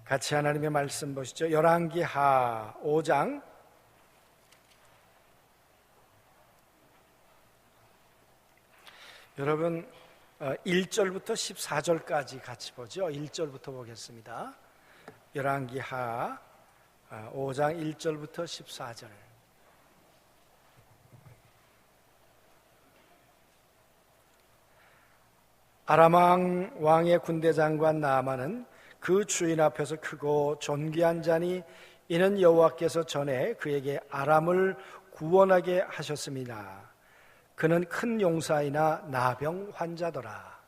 같이 하나님의 말씀 보시죠. 열왕기하 5장 여러분 1절부터 14절까지 같이 보죠. 1절부터 보겠습니다. 열왕기하 5장 1절부터 14절. 아람 왕의 군대 장관 나아만은 그 주인 앞에서 크고 존귀한 자니 이는 여호와께서 전에 그에게 아람을 구원하게 하셨습니다. 그는 큰 용사이나 나병 환자더라.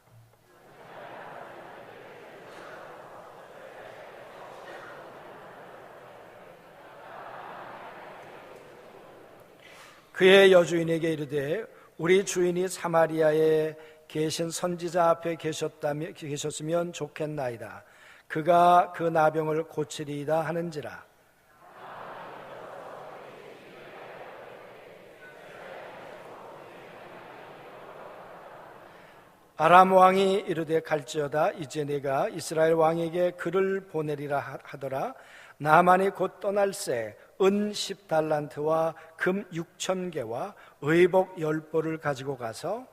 그의 여주인에게 이르되 우리 주인이 사마리아에 계신 선지자 앞에 계셨으면 좋겠나이다. 그가 그 나병을 고치리이다 하는지라. 아람 왕이 이르되 갈지어다. 이제 내가 이스라엘 왕에게 글을 보내리라 하더라. 나만이 곧 떠날새 은 10달란트와 금 6,000개와 의복 10벌을 가지고 가서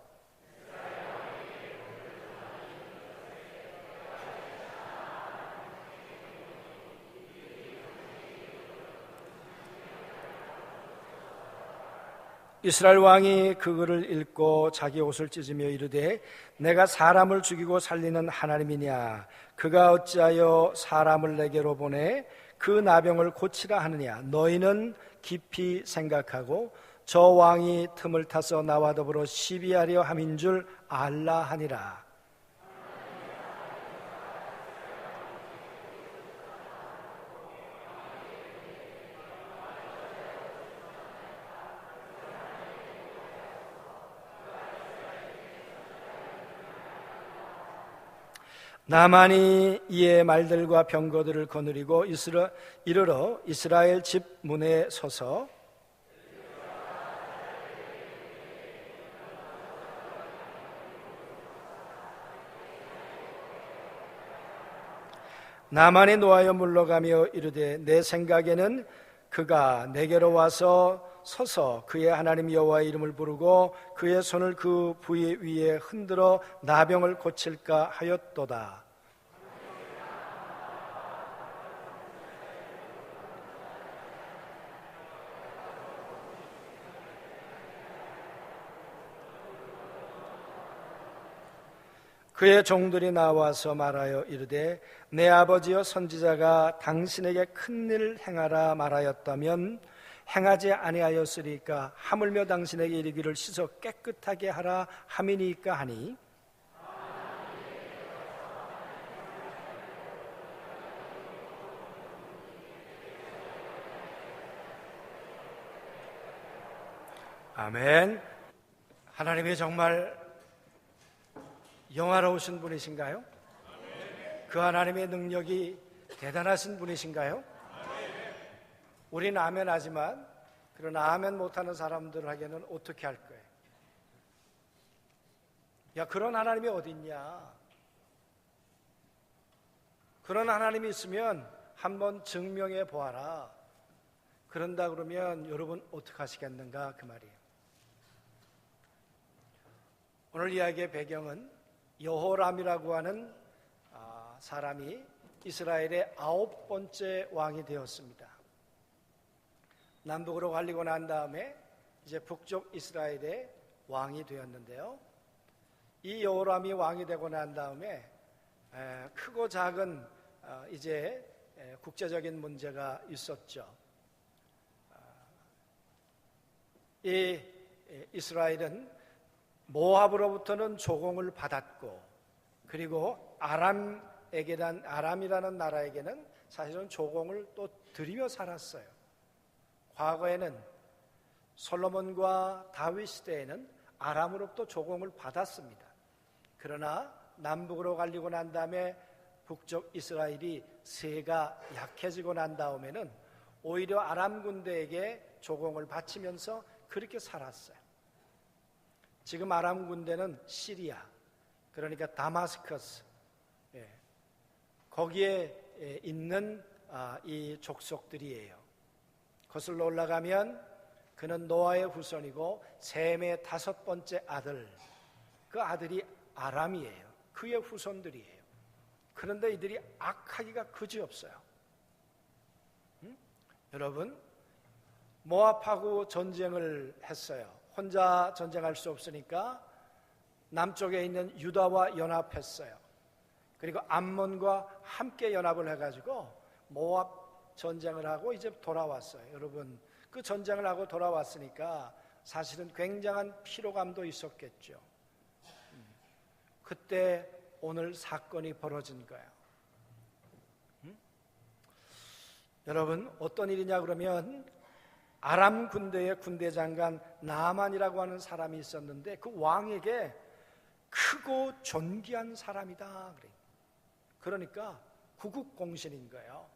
이스라엘 왕이 그 글을 읽고 자기 옷을 찢으며 이르되 내가 사람을 죽이고 살리는 하나님이냐? 그가 어찌하여 사람을 내게로 보내 그 나병을 고치라 하느냐? 너희는 깊이 생각하고 저 왕이 틈을 타서 나와 더불어 시비하려 함인 줄 알라 하니라. 나만이 이에 말들과 병거들을 거느리고 이르러 이스라엘 집 문에 서서 나만이 노하여 물러가며 이르되 내 생각에는 그가 내게로 와서 서서 그의 하나님 여호와의 이름을 부르고 그의 손을 그 부위 위에 흔들어 나병을 고칠까 하였도다. 그의 종들이 나와서 말하여 이르되 내 아버지여 선지자가 당신에게 큰 일을 행하라 말하였다면 행하지 아니하였으리까 하물며 당신에게 이르기를 씻어 깨끗하게 하라 함이니까 하니 아멘. 하나님이 정말 영화로우신 분이신가요? 그 하나님의 능력이 대단하신 분이신가요? 우리는 아멘 하지만 그러나 아멘 못하는 사람들에게는 어떻게 할 거예요? 야, 그런 하나님이 어디 있냐? 그런 하나님이 있으면 한번 증명해 보아라. 그런다 그러면 여러분 어떻게 하시겠는가 그 말이에요. 오늘 이야기의 배경은 여호람이라고 하는 사람이 이스라엘의 9번째 왕이 되었습니다. 남북으로 갈리고 난 다음에 이제 북쪽 이스라엘의 왕이 되었는데요. 이 여호람이 왕이 되고 난 다음에 크고 작은 이제 국제적인 문제가 있었죠. 이 이스라엘은 모압으로부터는 조공을 받았고 그리고 아람이라는 나라에게는 사실은 조공을 또 드리며 살았어요. 과거에는 솔로몬과 다윗 시대에는 아람으로부터 조공을 받았습니다. 그러나 남북으로 갈리고 난 다음에 북쪽 이스라엘이 세가 약해지고 난 다음에는 오히려 아람 군대에게 조공을 바치면서 그렇게 살았어요. 지금 아람 군대는 시리아, 그러니까 다마스커스, 거기에 있는 이 족속들이에요. 거슬러 올라가면 그는 노아의 후손이고 셈의 5번째 아들, 그 아들이 아람이에요. 그의 후손들이에요. 그런데 이들이 악하기가 그지없어요. 여러분, 모압하고 전쟁을 했어요. 혼자 전쟁할 수 없으니까 남쪽에 있는 유다와 연합했어요. 그리고 암몬과 함께 연합을 해가지고 모압 전쟁을 하고 이제 돌아왔어요. 여러분, 그 전쟁을 하고 돌아왔으니까 사실은 굉장한 피로감도 있었겠죠. 그때 오늘 사건이 벌어진 거예요. 여러분, 어떤 일이냐 그러면 아람 군대의 군대 장관 나만이라고 하는 사람이 있었는데 그 왕에게 크고 존귀한 사람이다. 그러니까 구국공신인 거예요.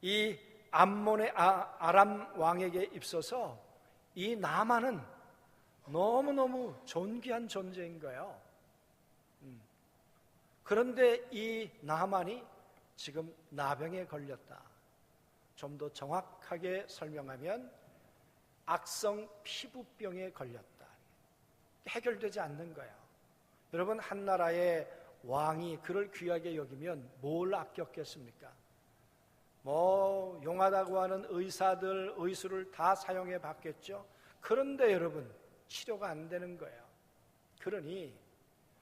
이 암몬의 아람 왕에게 입서서 이 나만은 너무너무 존귀한 존재인 거예요. 그런데 이 나만이 지금 나병에 걸렸다. 좀 더 정확하게 설명하면 악성 피부병에 걸렸다. 해결되지 않는 거예요. 여러분, 한 나라의 왕이 그를 귀하게 여기면 뭘 아꼈겠습니까? 용하다고 하는 의사들, 의술을 다 사용해 봤겠죠. 그런데 여러분, 치료가 안 되는 거예요. 그러니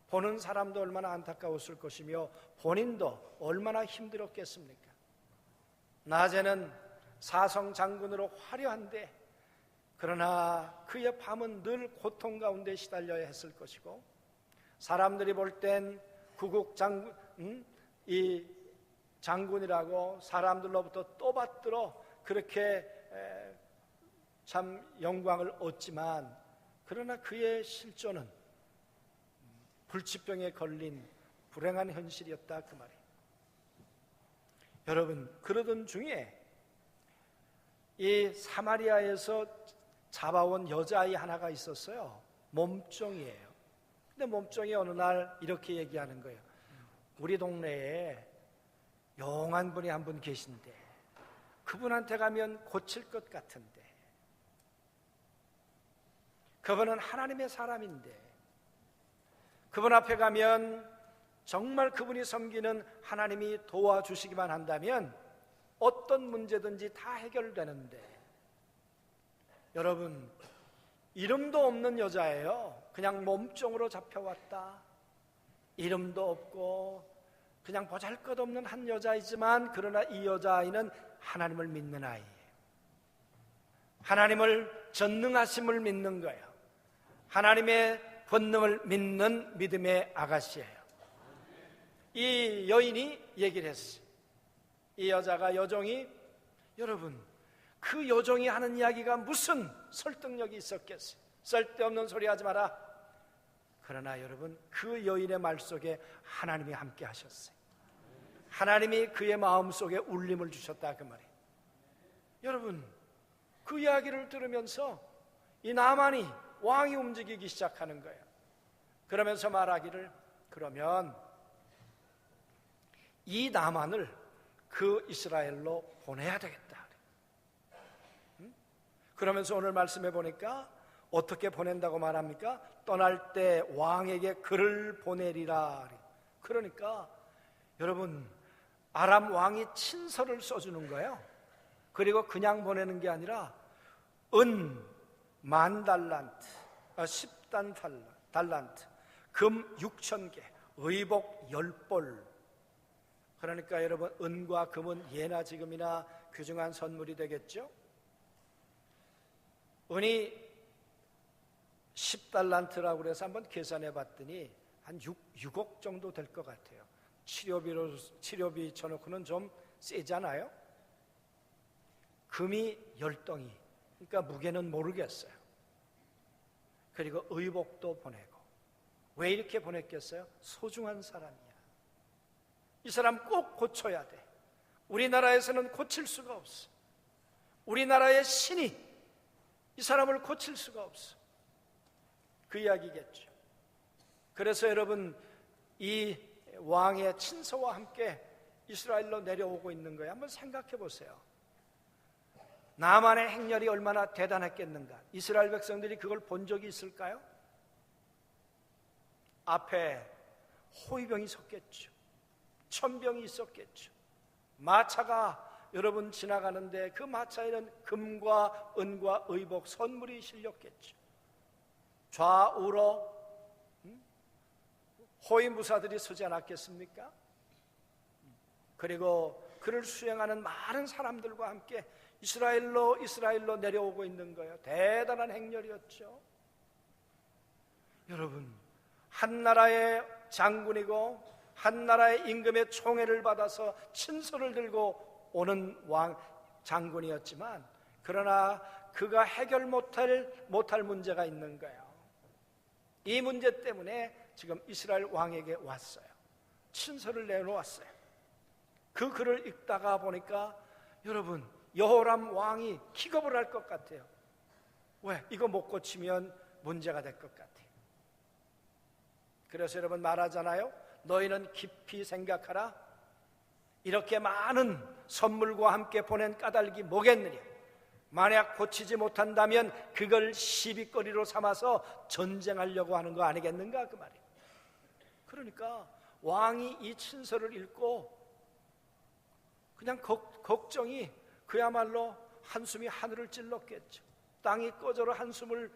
보는 사람도 얼마나 안타까웠을 것이며 본인도 얼마나 힘들었겠습니까? 낮에는 사성 장군으로 화려한데 그러나 그의 밤은 늘 고통 가운데 시달려야 했을 것이고, 사람들이 볼 땐 구국 장군, 이 장군이라고 사람들로부터 떠받들어 그렇게 참 영광을 얻지만, 그러나 그의 실존은 불치병에 걸린 불행한 현실이었다, 그 말이에요. 여러분, 그러던 중에 이 사마리아에서 잡아온 여자아이 하나가 있었어요. 몸종이에요. 근데 몸종이 어느 날 이렇게 얘기하는 거예요. 우리 동네에 용한 분이 한 분 계신데 그분한테 가면 고칠 것 같은데, 그분은 하나님의 사람인데 그분 앞에 가면 정말 그분이 섬기는 하나님이 도와주시기만 한다면 어떤 문제든지 다 해결되는데, 여러분, 이름도 없는 여자예요. 그냥 몸종으로 잡혀왔다. 이름도 없고 그냥 보잘것없는 한 여자이지만, 그러나 이 여자아이는 하나님을 믿는 아이예요. 하나님을 전능하심을 믿는 거예요. 하나님의 권능을 믿는 믿음의 아가씨예요. 이 여인이 얘기를 했어요. 이 여자가, 여종이, 여러분, 그 여종이 하는 이야기가 무슨 설득력이 있었겠어요? 쓸데없는 소리 하지 마라. 그러나 여러분, 그 여인의 말 속에 하나님이 함께 하셨어요. 하나님이 그의 마음속에 울림을 주셨다, 그 말이에요. 여러분, 그 이야기를 들으면서 이 나만이, 왕이 움직이기 시작하는 거예요. 그러면서 말하기를, 그러면 이 나만을 그 이스라엘로 보내야 되겠다. 그러면서 오늘 말씀해 보니까 어떻게 보낸다고 말합니까? 떠날 때 왕에게 글을 보내리라. 그러니까 여러분, 아람 왕이 친서를 써주는 거예요. 그리고 그냥 보내는 게 아니라 은 10,000달란트, 10달란트, 금 6,000개, 의복 10벌. 그러니까 여러분, 은과 금은 예나 지금이나 귀중한 선물이 되겠죠. 은이 10달란트라고 그래서 한번 계산해 봤더니 한 6억 정도 될 것 같아요. 치료비 쳐놓고는 좀 세잖아요. 금이 10덩이, 그러니까 무게는 모르겠어요. 그리고 의복도 보내고. 왜 이렇게 보냈겠어요? 소중한 사람이야. 이 사람 꼭 고쳐야 돼. 우리나라에서는 고칠 수가 없어. 우리나라의 신이 이 사람을 고칠 수가 없어. 그 이야기겠죠. 그래서 여러분, 이 왕의 친서와 함께 이스라엘로 내려오고 있는 거예요. 한번 생각해 보세요. 나만의 행렬이 얼마나 대단했겠는가. 이스라엘 백성들이 그걸 본 적이 있을까요? 앞에 호위병이 섰겠죠. 천병이 있었겠죠. 마차가 여러분 지나가는데 그 마차에는 금과 은과 의복, 선물이 실렸겠죠. 좌우로 호위무사들이 서지 않았겠습니까? 그리고 그를 수행하는 많은 사람들과 함께 이스라엘로 내려오고 있는 거예요. 대단한 행렬이었죠. 여러분, 한 나라의 장군이고 한 나라의 임금의 총애를 받아서 친서를 들고 오는 왕 장군이었지만, 그러나 그가 해결 못할 문제가 있는 거예요. 이 문제 때문에 지금 이스라엘 왕에게 왔어요. 친서를 내놓았어요. 그 글을 읽다가 보니까 여러분, 여호람 왕이 기겁을 할 것 같아요. 왜? 이거 못 고치면 문제가 될 것 같아요. 그래서 여러분 말하잖아요. 너희는 깊이 생각하라. 이렇게 많은 선물과 함께 보낸 까닭이 뭐겠느냐. 만약 고치지 못한다면 그걸 시비거리로 삼아서 전쟁하려고 하는 거 아니겠는가, 그 말이에요. 그러니까 왕이 이 친서를 읽고 그냥 걱정이 그야말로 한숨이 하늘을 찔렀겠죠. 땅이 꺼져라 한숨을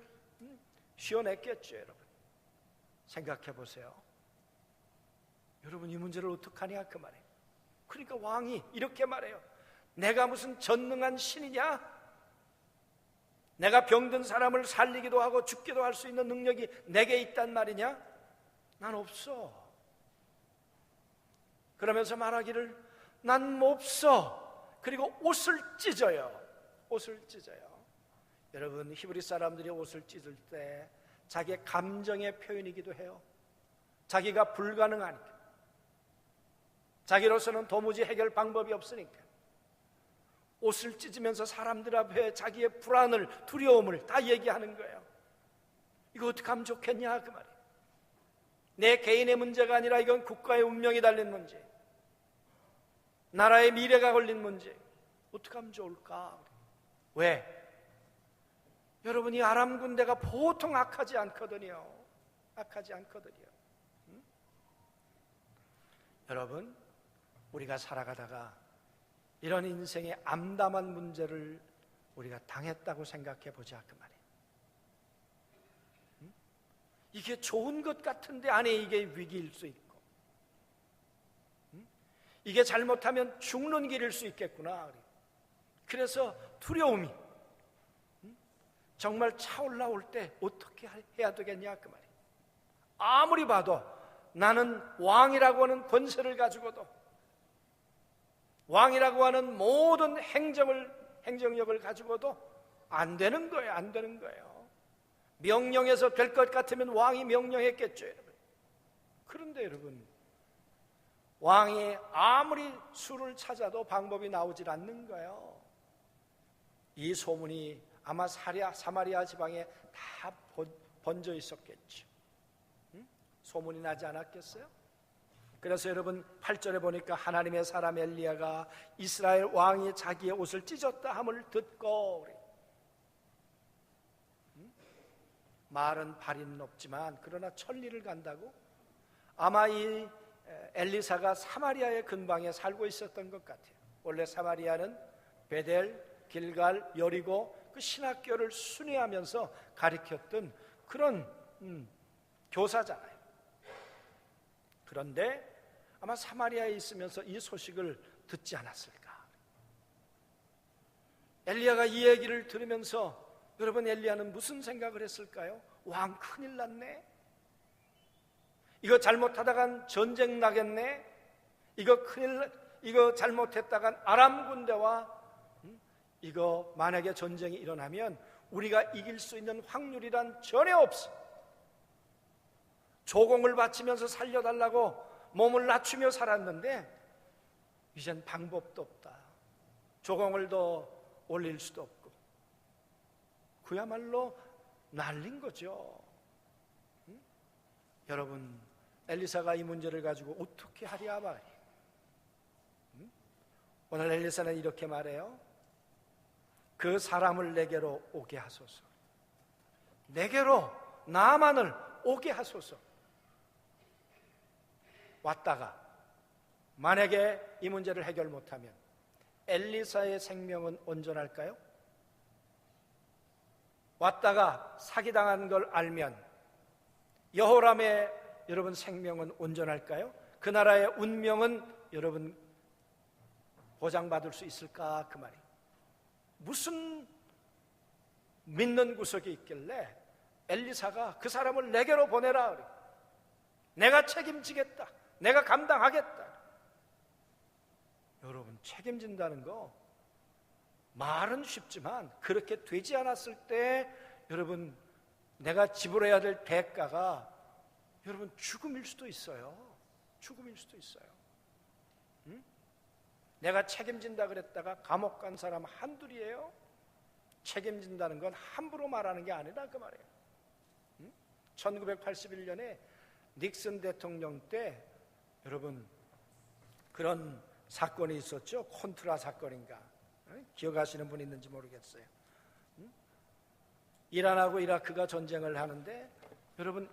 쉬어냈겠죠. 여러분 생각해 보세요. 여러분 이 문제를 어떡하냐 그 말이에요. 그러니까 왕이 이렇게 말해요. 내가 무슨 전능한 신이냐? 내가 병든 사람을 살리기도 하고 죽기도 할 수 있는 능력이 내게 있단 말이냐? 난 없어. 그러면서 말하기를 난 없어. 그리고 옷을 찢어요. 옷을 찢어요. 여러분 히브리 사람들이 옷을 찢을 때 자기의 감정의 표현이기도 해요. 자기가 불가능하니까, 자기로서는 도무지 해결 방법이 없으니까 옷을 찢으면서 사람들 앞에 자기의 불안을, 두려움을 다 얘기하는 거예요. 이거 어떻게 하면 좋겠냐 그 말이에요. 내 개인의 문제가 아니라 이건 국가의 운명이 달린 문제, 나라의 미래가 걸린 문제. 어떻게 하면 좋을까? 왜? 여러분이 아람 군대가 보통 악하지 않거든요. 악하지 않거든요. 여러분 우리가 살아가다가 이런 인생의 암담한 문제를 우리가 당했다고 생각해 보자 그 말이에요. 이게 좋은 것 같은데 안에 이게 위기일 수 있고, 이게 잘못하면 죽는 길일 수 있겠구나. 그래서 두려움이 정말 차올라올 때 어떻게 해야 되겠냐 그 말이에요. 아무리 봐도 나는 왕이라고 하는 권세를 가지고도, 왕이라고 하는 모든 행정력을 가지고도 안 되는 거예요. 안 되는 거예요. 명령해서 될 것 같으면 왕이 명령했겠죠, 여러분. 그런데 여러분 왕이 아무리 수를 찾아도 방법이 나오질 않는 거예요. 이 소문이 아마 사마리아 지방에 다 번져 있었겠죠. 소문이 나지 않았겠어요? 그래서 여러분 8절에 보니까 하나님의 사람 엘리야가 이스라엘 왕이 자기의 옷을 찢었다 함을 듣고, 말은 발이 높지만 그러나 천리를 간다고? 아마 이 엘리사가 사마리아의 근방에 살고 있었던 것 같아요. 원래 사마리아는 베델, 길갈, 여리고 그 신학교를 순회하면서 가르쳤던 그런 교사잖아요. 그런데 아마 사마리아에 있으면서 이 소식을 듣지 않았을까? 엘리야가 이 얘기를 들으면서 여러분 엘리야는 무슨 생각을 했을까요? 왕 큰일 났네. 이거 잘못하다간 전쟁 나겠네. 이거 잘못했다간 아람 군대와 이거 만약에 전쟁이 일어나면 우리가 이길 수 있는 확률이란 전혀 없어. 조공을 바치면서 살려달라고 몸을 낮추며 살았는데 이젠 방법도 없다. 조공을 더 올릴 수도 없고 그야말로 날린 거죠. 여러분 엘리사가 이 문제를 가지고 어떻게 하랴 말이에요. 오늘 엘리사는 이렇게 말해요. 그 사람을 내게로 오게 하소서. 내게로 나만을 오게 하소서. 왔다가 만약에 이 문제를 해결 못하면 엘리사의 생명은 온전할까요? 왔다가 사기당한 걸 알면 여호람의 여러분 생명은 온전할까요? 그 나라의 운명은 여러분 보장받을 수 있을까? 그 말이에요. 무슨 믿는 구석이 있길래 엘리사가 그 사람을 내게로 보내라 그래. 내가 책임지겠다. 내가 감당하겠다. 여러분, 책임진다는 거 말은 쉽지만 그렇게 되지 않았을 때 여러분 내가 지불해야 될 대가가 여러분 죽음일 수도 있어요. 죽음일 수도 있어요. 응? 내가 책임진다 그랬다가 감옥 간 사람 한둘이에요. 책임진다는 건 함부로 말하는 게 아니라 그 말이에요. 응? 1981년에 닉슨 대통령 때 여러분 그런 사건이 있었죠. 콘트라 사건인가. 기억하시는 분 있는지 모르겠어요. 이란하고 이라크가 전쟁을 하는데 여러분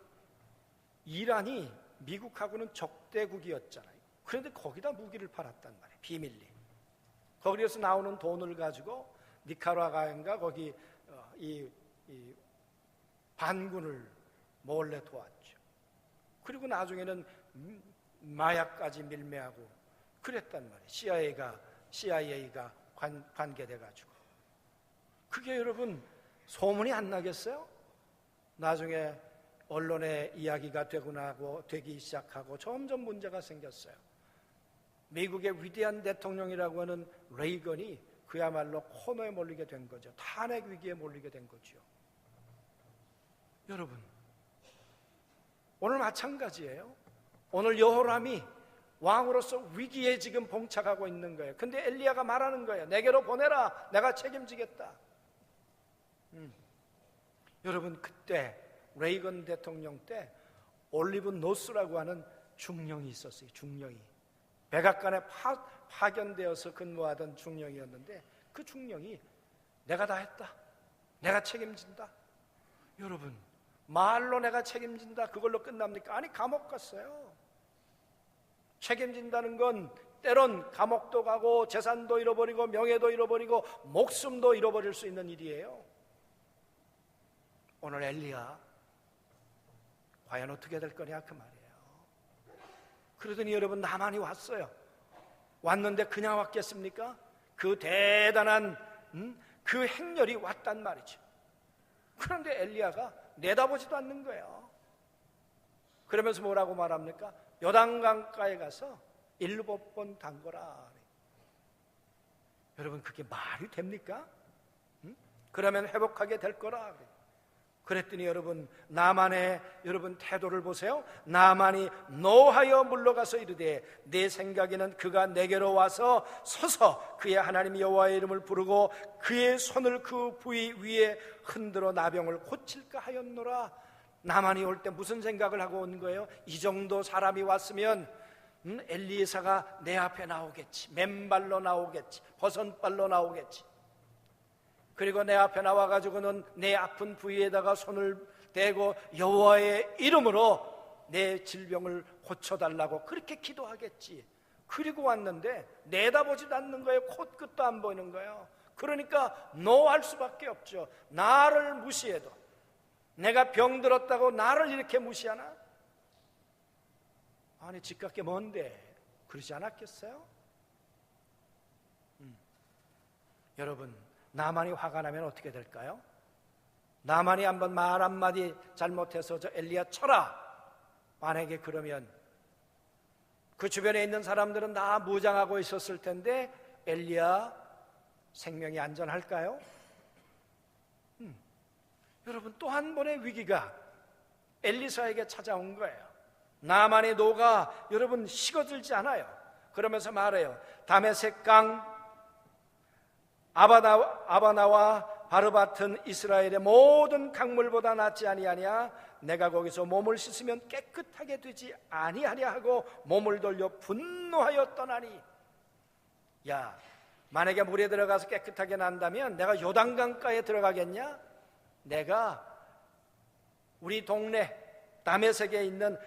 이란이 미국하고는 적대국이었잖아요. 그런데 거기다 무기를 팔았단 말이에요. 비밀리. 거기에서 나오는 돈을 가지고 니카라과인가 거기 이 반군을 몰래 도왔죠. 그리고 나중에는 마약까지 밀매하고 그랬단 말이에요. CIA가 관계돼가지고. 그게 여러분 소문이 안 나겠어요? 나중에 언론에 이야기가 되기 시작하고 점점 문제가 생겼어요. 미국의 위대한 대통령이라고 하는 레이건이 그야말로 코너에 몰리게 된 거죠. 탄핵 위기에 몰리게 된 거죠. 여러분, 오늘 마찬가지예요. 오늘 여호람이 왕으로서 위기에 지금 봉착하고 있는 거예요. 근데 엘리야가 말하는 거예요. 내게로 보내라. 내가 책임지겠다. 여러분, 그때 레이건 대통령 때 올리브 노스라고 하는 중령이 있었어요. 중령이 백악관에 파견되어서 근무하던 중령이었는데 그 중령이 내가 다 했다. 내가 책임진다. 여러분, 말로 내가 책임진다 그걸로 끝납니까? 아니, 감옥 갔어요. 책임진다는 건 때론 감옥도 가고 재산도 잃어버리고 명예도 잃어버리고 목숨도 잃어버릴 수 있는 일이에요. 오늘 엘리야 과연 어떻게 될 거냐 그 말이에요. 그러더니 여러분 나만이 왔어요. 왔는데 그냥 왔겠습니까? 그 대단한 그 행렬이 왔단 말이죠. 그런데 엘리야가 내다보지도 않는 거예요. 그러면서 뭐라고 말합니까? 요단강가에 가서 7번 담거라. 여러분 그게 말이 됩니까? 그러면 회복하게 될 거라. 그랬더니 여러분 나만의 여러분 태도를 보세요. 나만이 노하여 물러가서 이르되 내 생각에는 그가 내게로 와서 서서 그의 하나님 여호와의 이름을 부르고 그의 손을 그 부위 위에 흔들어 나병을 고칠까 하였노라. 나만이 올 때 무슨 생각을 하고 온 거예요? 이 정도 사람이 왔으면 엘리사가 내 앞에 나오겠지. 맨발로 나오겠지. 버선발로 나오겠지. 그리고 내 앞에 나와가지고는 내 아픈 부위에다가 손을 대고 여호와의 이름으로 내 질병을 고쳐달라고 그렇게 기도하겠지. 그리고 왔는데 내다보지도 않는 거예요. 코끝도 안 보이는 거예요. 그러니까 노할 수밖에 없죠. 나를 무시해도, 내가 병들었다고 나를 이렇게 무시하나? 아니 집값게 뭔데 그러지 않았겠어요? 여러분 나만이 화가 나면 어떻게 될까요? 나만이 한번 말 한마디 잘못해서 저 엘리야 쳐라. 만약에 그러면 그 주변에 있는 사람들은 다 무장하고 있었을 텐데 엘리야 생명이 안전할까요? 여러분 또 한 번의 위기가 엘리사에게 찾아온 거예요. 나만의 노가 여러분 식어들지 않아요. 그러면서 말해요. 다메섹 강 아바나와 바르밭은 이스라엘의 모든 강물보다 낫지 아니하냐? 내가 거기서 몸을 씻으면 깨끗하게 되지 아니하랴 하고 몸을 돌려 분노하여 떠나니. 야, 만약에 물에 들어가서 깨끗하게 난다면 내가 요단강가에 들어가겠냐? 내가 우리 동네 다메섹에 있는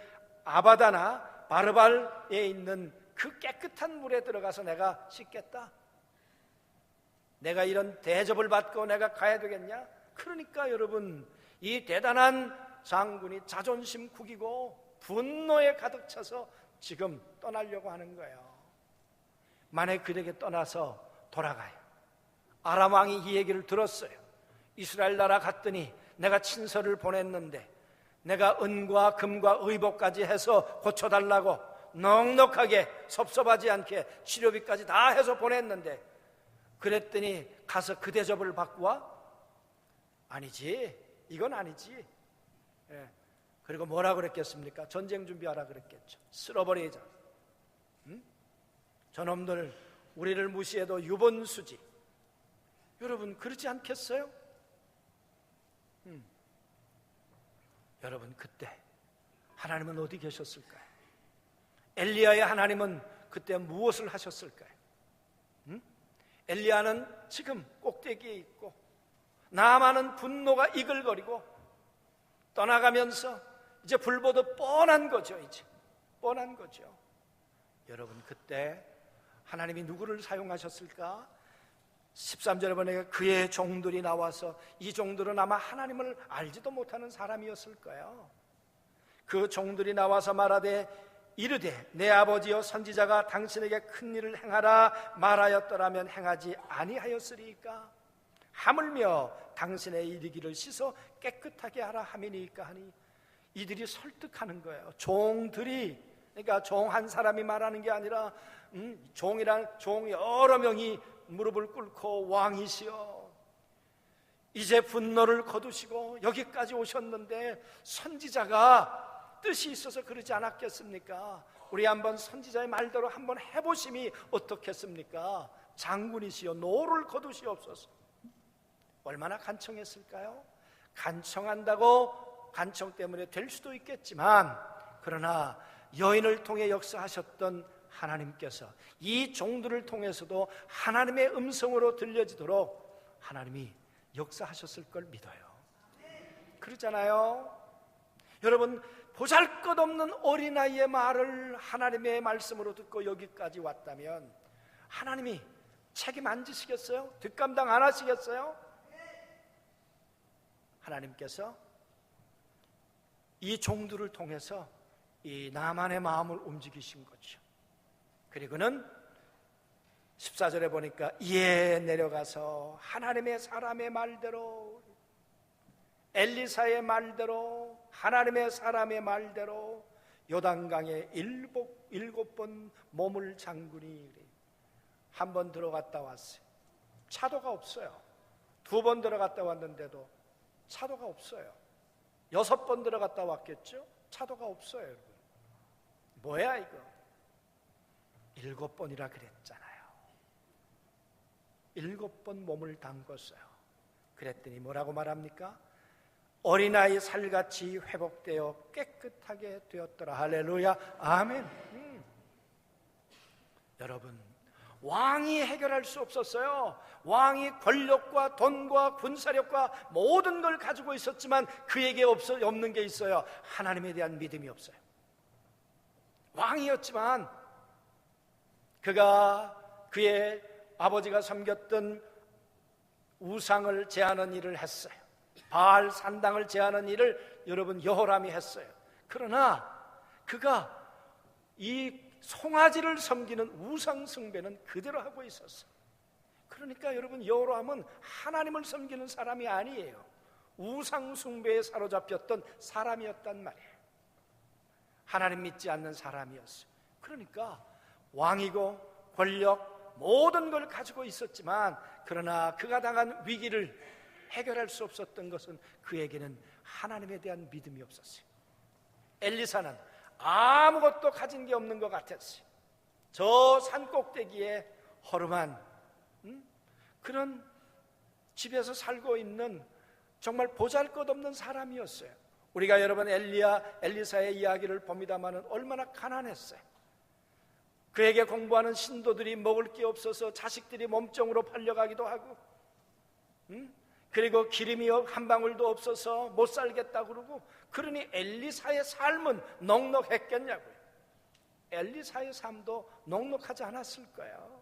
아바다나 바르발에 있는 그 깨끗한 물에 들어가서 내가 씻겠다? 내가 이런 대접을 받고 내가 가야 되겠냐? 그러니까 여러분, 이 대단한 장군이 자존심 구기고 분노에 가득 차서 지금 떠나려고 하는 거예요. 만약 그에게 떠나서 돌아가요. 아람 왕이 이 얘기를 들었어요. 이스라엘 나라 갔더니 내가 친서를 보냈는데 내가 은과 금과 의복까지 해서 고쳐달라고 넉넉하게 섭섭하지 않게 치료비까지 다 해서 보냈는데, 그랬더니 가서 그 대접을 받고 와? 아니지, 이건 아니지. 예. 그리고 뭐라 그랬겠습니까? 전쟁 준비하라 그랬겠죠. 쓸어버리자. 저놈들 우리를 무시해도 유본수지. 여러분 그렇지 않겠어요? 여러분 그때 하나님은 어디 계셨을까요? 엘리야의 하나님은 그때 무엇을 하셨을까요? 엘리야는 지금 꼭대기에 있고 나아만은 분노가 이글거리고 떠나가면서 이제 불보듯 뻔한 거죠. 이제 뻔한 거죠. 여러분 그때 하나님이 누구를 사용하셨을까? 13절에 보니까 그의 종들이 나와서, 이 종들은 아마 하나님을 알지도 못하는 사람이었을 거예요. 그 종들이 나와서 말하되 이르되 내 아버지여 선지자가 당신에게 큰 일을 행하라 말하였더라면 행하지 아니하였으리이까? 하물며 당신의 이르기를 씻어 깨끗하게 하라 함이니까 하니. 이들이 설득하는 거예요. 종들이, 그러니까 종 한 사람이 말하는 게 아니라 종이란 종 여러 명이 무릎을 꿇고 왕이시여 이제 분노를 거두시고 여기까지 오셨는데 선지자가 뜻이 있어서 그러지 않았겠습니까? 우리 한번 선지자의 말대로 한번 해보심이 어떻겠습니까? 장군이시여 노를 거두시옵소서. 얼마나 간청했을까요? 간청한다고 간청 때문에 될 수도 있겠지만, 그러나 여인을 통해 역사하셨던 하나님께서 이 종들을 통해서도 하나님의 음성으로 들려지도록 하나님이 역사하셨을 걸 믿어요. 그러잖아요. 여러분 보잘것없는 어린아이의 말을 하나님의 말씀으로 듣고 여기까지 왔다면 하나님이 책임 안 지시겠어요? 뒷감당 안 하시겠어요? 하나님께서 이 종들을 통해서 이 나만의 마음을 움직이신 거죠. 그리고는 14절에 보니까 이에 내려가서 하나님의 사람의 말대로, 엘리사의 말대로, 하나님의 사람의 말대로 요단강에 일곱 번 몸을 잠그니. 한 번 들어갔다 왔어요. 차도가 없어요. 2번 들어갔다 왔는데도 차도가 없어요. 6번 들어갔다 왔겠죠? 차도가 없어요. 여러분 뭐야 이거? 7번이라 그랬잖아요. 7번 몸을 담궜어요. 그랬더니 뭐라고 말합니까? 어린아이 살같이 회복되어 깨끗하게 되었더라. 할렐루야, 아멘. 여러분 왕이 해결할 수 없었어요. 왕이 권력과 돈과 군사력과 모든 걸 가지고 있었지만 그에게 없는 게 있어요. 하나님에 대한 믿음이 없어요. 왕이었지만 그가 그의 아버지가 섬겼던 우상을 제하는 일을 했어요. 바알 산당을 제하는 일을 여러분 여호람이 했어요. 그러나 그가 이 송아지를 섬기는 우상 숭배는 그대로 하고 있었어요. 그러니까 여러분 여호람은 하나님을 섬기는 사람이 아니에요. 우상 숭배에 사로잡혔던 사람이었단 말이에요. 하나님 믿지 않는 사람이었어요. 그러니까 왕이고 권력 모든 걸 가지고 있었지만, 그러나 그가 당한 위기를 해결할 수 없었던 것은 그에게는 하나님에 대한 믿음이 없었어요. 엘리사는 아무것도 가진 게 없는 것 같았어요. 저 산꼭대기에 허름한 그런 집에서 살고 있는 정말 보잘것없는 사람이었어요. 우리가 여러분 엘리사의 이야기를 봅니다마는 얼마나 가난했어요. 그에게 공부하는 신도들이 먹을 게 없어서 자식들이 몸종으로 팔려가기도 하고, 그리고 기름이 한 방울도 없어서 못 살겠다 그러고, 그러니 엘리사의 삶은 넉넉했겠냐고요. 엘리사의 삶도 넉넉하지 않았을 거예요.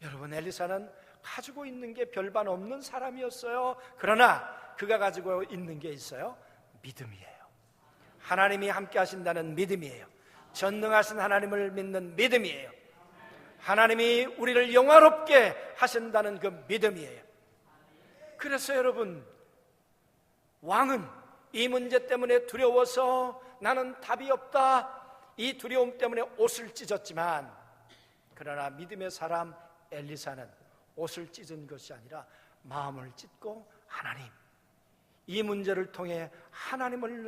여러분, 엘리사는 가지고 있는 게 별반 없는 사람이었어요. 그러나 그가 가지고 있는 게 있어요. 믿음이에요. 하나님이 함께 하신다는 믿음이에요. 전능하신 하나님을 믿는 믿음이에요. 하나님이 우리를 영화롭게 하신다는 그 믿음이에요. 그래서 여러분, 왕은 이 문제 때문에 두려워서 나는 답이 없다, 이 두려움 때문에 옷을 찢었지만, 그러나 믿음의 사람 엘리사는 옷을 찢은 것이 아니라 마음을 찢고, 하나님, 이 문제를 통해 하나님을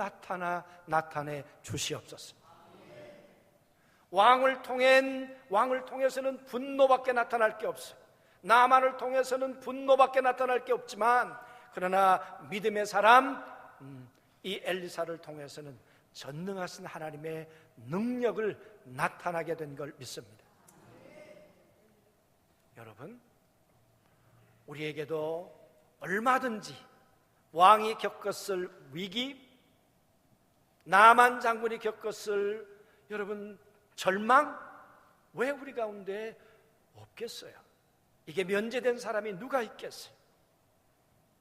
나타내 주시옵소서. 왕을 통해서는 분노밖에 나타날 게 없어요. 나만을 통해서는 분노밖에 나타날 게 없지만, 그러나 믿음의 사람 이 엘리사를 통해서는 전능하신 하나님의 능력을 나타나게 된 걸 믿습니다. 여러분, 우리에게도 얼마든지 왕이 겪었을 위기, 나만 장군이 겪었을 여러분 절망, 왜 우리 가운데 없겠어요? 이게 면제된 사람이 누가 있겠어요?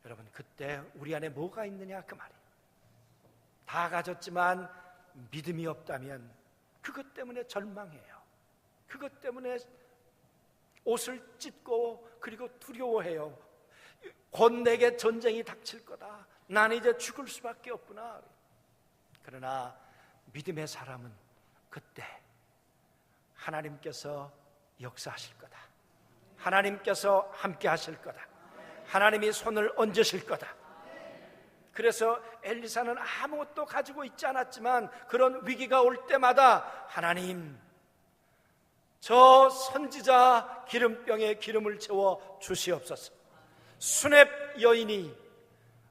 여러분, 그때 우리 안에 뭐가 있느냐 그 말이에요. 다 가졌지만 믿음이 없다면 그것 때문에 절망해요. 그것 때문에 옷을 찢고 그리고 두려워해요. 곧 내게 전쟁이 닥칠 거다. 나는 이제 죽을 수밖에 없구나. 그러나 믿음의 사람은 그때 하나님께서 역사하실 거다. 하나님께서 함께 하실 거다. 하나님이 손을 얹으실 거다. 그래서 엘리사는 아무것도 가지고 있지 않았지만 그런 위기가 올 때마다 하나님, 저 선지자 기름병에 기름을 채워 주시옵소서. 수렙 여인이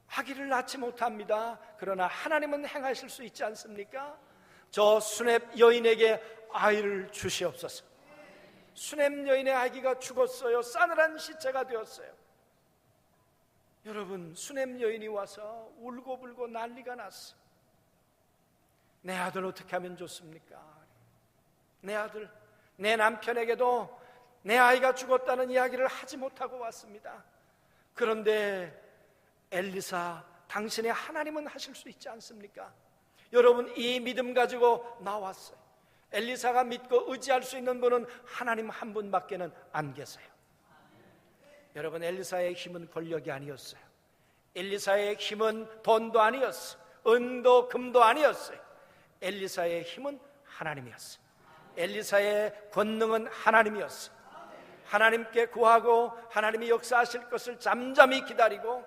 아기를 낳지 못합니다. 그러나 하나님은 행하실 수 있지 않습니까? 저 수렙 여인에게 아이를 주시옵소서. 수렙 여인의 아기가 죽었어요. 싸늘한 시체가 되었어요. 여러분, 수렙 여인이 와서 울고불고 난리가 났어. 내 아들 어떻게 하면 좋습니까? 내 아들, 내 남편에게도 내 아이가 죽었다는 이야기를 하지 못하고 왔습니다. 그런데 엘리사, 당신의 하나님은 하실 수 있지 않습니까? 여러분, 이 믿음 가지고 나왔어요. 엘리사가 믿고 의지할 수 있는 분은 하나님 한 분밖에는 안 계세요. 여러분, 엘리사의 힘은 권력이 아니었어요. 엘리사의 힘은 돈도 아니었어요. 은도 금도 아니었어요. 엘리사의 힘은 하나님이었어요. 엘리사의 권능은 하나님이었어요. 하나님께 구하고 하나님이 역사하실 것을 잠잠히 기다리고,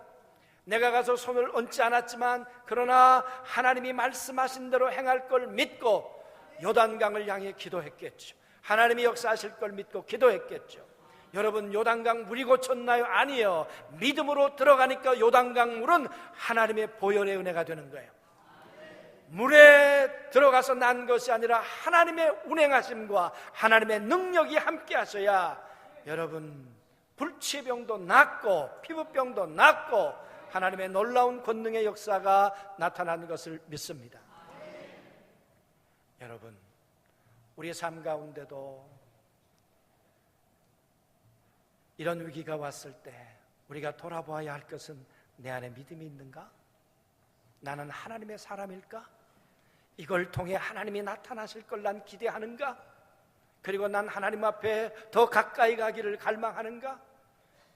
내가 가서 손을 얹지 않았지만 그러나 하나님이 말씀하신 대로 행할 걸 믿고 요단강을 향해 기도했겠죠. 하나님이 역사하실 걸 믿고 기도했겠죠. 여러분, 요단강 물이 고쳤나요? 아니요. 믿음으로 들어가니까 요단강 물은 하나님의 보혈의 은혜가 되는 거예요. 물에 들어가서 난 것이 아니라 하나님의 운행하심과 하나님의 능력이 함께 하셔야 여러분, 불치병도 낫고 피부병도 낫고 하나님의 놀라운 권능의 역사가 나타나는 것을 믿습니다. 여러분, 우리의 삶 가운데도 이런 위기가 왔을 때 우리가 돌아보아야 할 것은, 내 안에 믿음이 있는가? 나는 하나님의 사람일까? 이걸 통해 하나님이 나타나실 걸 난 기대하는가? 그리고 난 하나님 앞에 더 가까이 가기를 갈망하는가?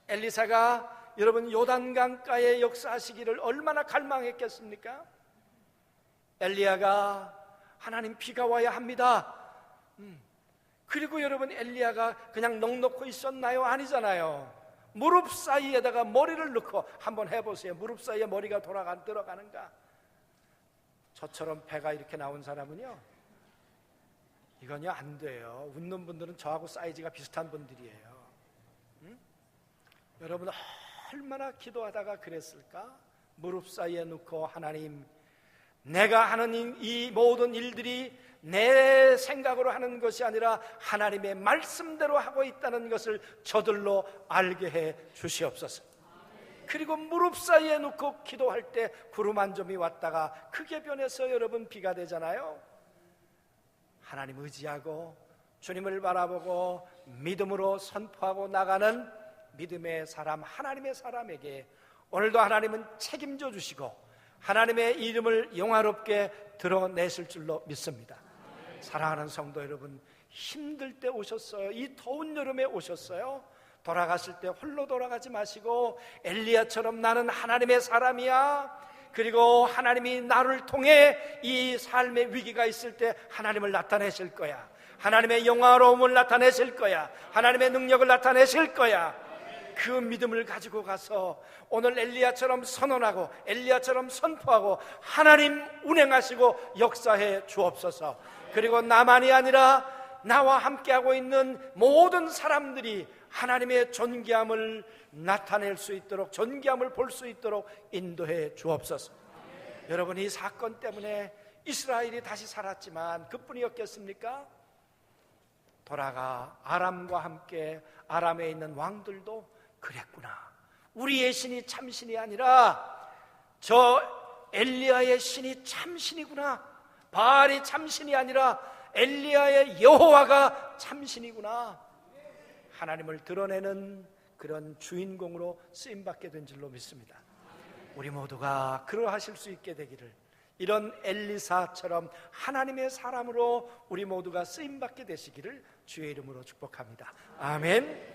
엘리사가 여러분 요단강가에 역사하시기를 얼마나 갈망했겠습니까? 엘리야가 하나님 비가 와야 합니다. 그리고 여러분, 엘리야가 그냥 넋놓고 있었나요? 아니잖아요. 무릎 사이에다가 머리를 넣고 한번 해보세요. 무릎 사이에 머리가 들어가는가? 저처럼 배가 이렇게 나온 사람은요, 이건요 안 돼요. 웃는 분들은 저하고 사이즈가 비슷한 분들이에요. 여러분, 얼마나 기도하다가 그랬을까? 무릎 사이에 놓고 하나님, 내가 하는 이 모든 일들이 내 생각으로 하는 것이 아니라 하나님의 말씀대로 하고 있다는 것을 저들로 알게 해 주시옵소서. 그리고 무릎 사이에 놓고 기도할 때 구름 한 점이 왔다가 크게 변해서 여러분 비가 되잖아요. 하나님 의지하고 주님을 바라보고 믿음으로 선포하고 나가는 믿음의 사람, 하나님의 사람에게 오늘도 하나님은 책임져 주시고 하나님의 이름을 영화롭게 드러내실 줄로 믿습니다. 사랑하는 성도 여러분, 힘들 때 오셨어요. 이 더운 여름에 오셨어요. 돌아가실 때 홀로 돌아가지 마시고 엘리야처럼 나는 하나님의 사람이야, 그리고 하나님이 나를 통해 이 삶의 위기가 있을 때 하나님을 나타내실 거야, 하나님의 영화로움을 나타내실 거야, 하나님의 능력을 나타내실 거야. 그 믿음을 가지고 가서 오늘 엘리야처럼 선언하고 엘리야처럼 선포하고 하나님 운행하시고 역사해 주옵소서. 그리고 나만이 아니라 나와 함께하고 있는 모든 사람들이 하나님의 존귀함을 나타낼 수 있도록, 존귀함을 볼 수 있도록 인도해 주옵소서. 여러분, 이 사건 때문에 이스라엘이 다시 살았지만 그뿐이었겠습니까? 돌아가 아람과 함께 아람에 있는 왕들도 그랬구나, 우리의 신이 참신이 아니라 저 엘리야의 신이 참신이구나, 바알이 참신이 아니라 엘리야의 여호와가 참신이구나, 하나님을 드러내는 그런 주인공으로 쓰임받게 된 줄로 믿습니다. 우리 모두가 그러하실 수 있게 되기를, 이런 엘리사처럼 하나님의 사람으로 우리 모두가 쓰임받게 되시기를 주의 이름으로 축복합니다. 아멘.